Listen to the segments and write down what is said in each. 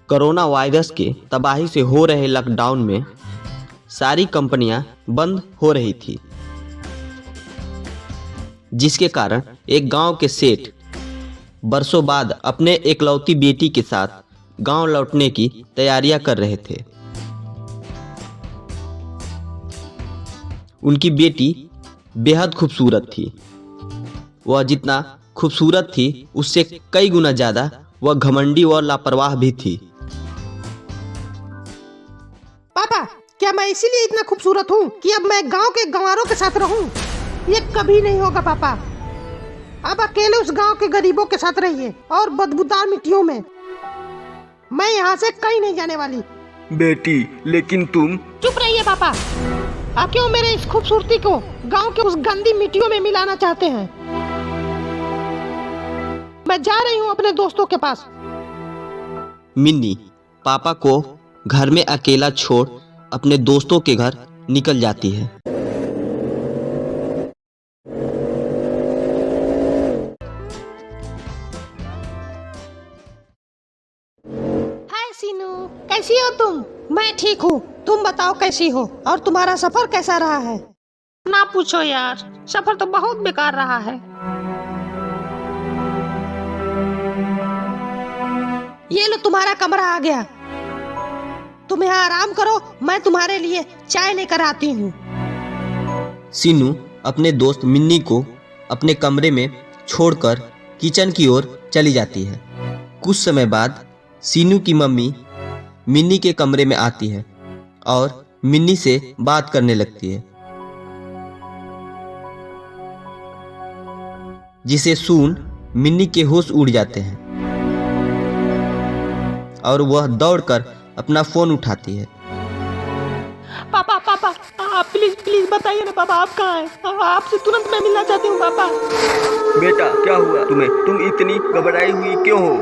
Corona virus के तबाही से हो रहे लॉकडाउन में सारी कंपनियां बंद हो रही थी, जिसके कारण एक गांव के सेठ बरसों बाद अपने एकलौती बेटी के साथ गांव लौटने की तैयारियां कर रहे थे। उनकी बेटी बेहद खूबसूरत थी। वह जितना खूबसूरत थी उससे कई गुना ज़्यादा वह घमंडी और लापरवाह भी थी। पापा, क्या मैं इसीलिए इतना खूबसूरत हूँ कि अब मैं गांव के गंवारों के साथ रहूं? ये कभी नहीं होगा पापा। अब अकेले उस गांव के गरीबों के साथ रहिए और बदबूदार मिट्टियों में। मैं यहाँ से कहीं नहीं जाने वाली। बेटी, लेकिन तुम। चुप रहिए पापा। आप क्यों मेरे इस खूबसूरती को गांव के उस गंदी मिट्टियों में मिलाना चाहते हैं? मैं जा रही हूँ अपने दोस्तों के पास। मिन्नी पापा को घर में अकेला छोड़ अपने दोस्तों के घर निकल जाती है। हाय सीनू, कैसी हो तुम? मैं ठीक हूँ, तुम बताओ कैसी हो और तुम्हारा सफर कैसा रहा है? ना पूछो यार, सफर तो बहुत बेकार रहा है। ये लो तुम्हारा कमरा आ गया। तुम यहाँ आराम करो, मैं तुम्हारे लिए चाय लेकर आती हूँ। सीनू अपने दोस्त मिन्नी को अपने कमरे में छोड़कर किचन की ओर चली जाती है। कुछ समय बाद सीनू की मम्मी मिन्नी के कमरे में आती है और मिन्नी से बात करने लगती है, जिसे सुन मिन्नी के होश उड़ जाते हैं और वह दौड़कर अपना फोन उठाती है। पापा पापा, आप प्लीज प्लीज बताइए ना पापा, आप कहाँ हैं? आपसे तुरंत मैं मिलना चाहती हूँ पापा। बेटा, क्या हुआ तुम्हें? तुम इतनी घबराई हुई क्यों हो?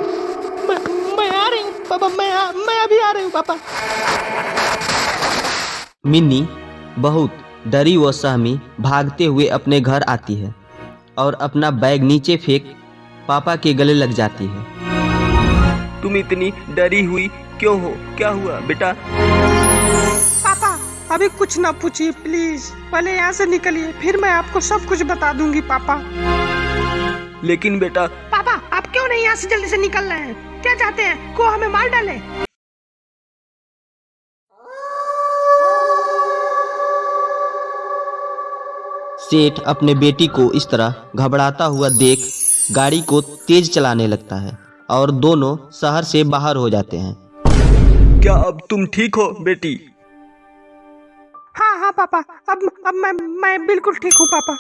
मैं आ रही हूँ पापा, मैं अभी आ रही हूँ पापा। मिन्नी बहुत डरी व सहमी भागते हुए अपने घर आती है और अपना बैग नीचे फेंक पापा के गले लग जाती है। तुम इतनी डरी हुई क्यों हो? क्या हुआ बेटा? पापा, अभी कुछ ना पूछिए प्लीज, पहले यहाँ से निकलिए, फिर मैं आपको सब कुछ बता दूंगी पापा। लेकिन बेटा। पापा, आप क्यों नहीं यहाँ से जल्दी से निकल रहे हैं? क्या चाहते हैं, को हमें मार डाले? सेठ अपने बेटी को इस तरह घबराता हुआ देख गाड़ी को तेज चलाने लगता है और दोनों शहर से बाहर हो जाते हैं। क्या अब तुम ठीक हो बेटी? हाँ हाँ पापा, अब मैं बिल्कुल ठीक हूँ पापा।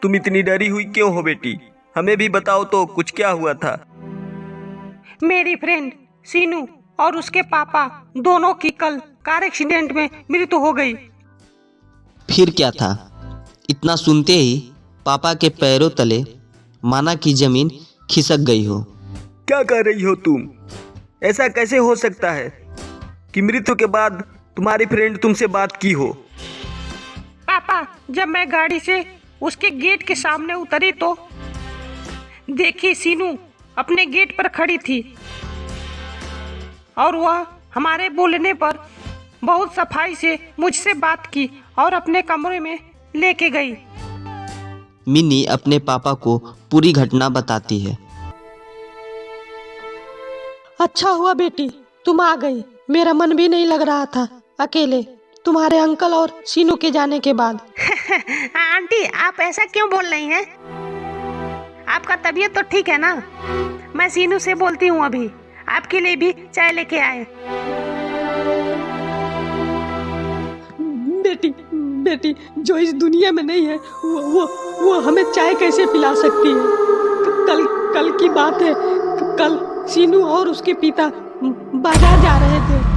तुम इतनी डरी हुई क्यों हो बेटी? हमें भी बताओ तो, कुछ क्या हुआ था? मेरी फ्रेंड सीनू और उसके पापा दोनों की कल कार एक्सीडेंट में मृत्यु हो गई। फिर क्या था? इतना सुनते ही पापा के पैरों तले माना कि जमीन खिसक गई हो। क्या कह रही हो तुम? ऐसा कैसे हो सकता है कि मृत्यु के बाद तुम्हारी फ्रेंड तुमसे बात की हो? पापा, जब मैं गाड़ी से उसके गेट के सामने उतरी तो देखी सीनू अपने गेट पर खड़ी थी और वह हमारे बोलने पर बहुत सफाई से मुझसे बात की और अपने कमरे में लेके गई। मिन्नी अपने पापा को पूरी घटना बताती है। अच्छा हुआ बेटी, तुम आ गई। मेरा मन भी नहीं लग रहा था अकेले तुम्हारे अंकल और सीनू के जाने के बाद। आंटी, आप ऐसा क्यों बोल रही हैं? आपका तबीयत तो ठीक है ना? मैं सीनू से बोलती हूँ, अभी आपके लिए भी चाय लेके आए। बेटी जो इस दुनिया में नहीं है वो हमें चाय कैसे पिला सकती है? कल की बात है, कल सीनू और उसके पिता बाजार जा रहे थे।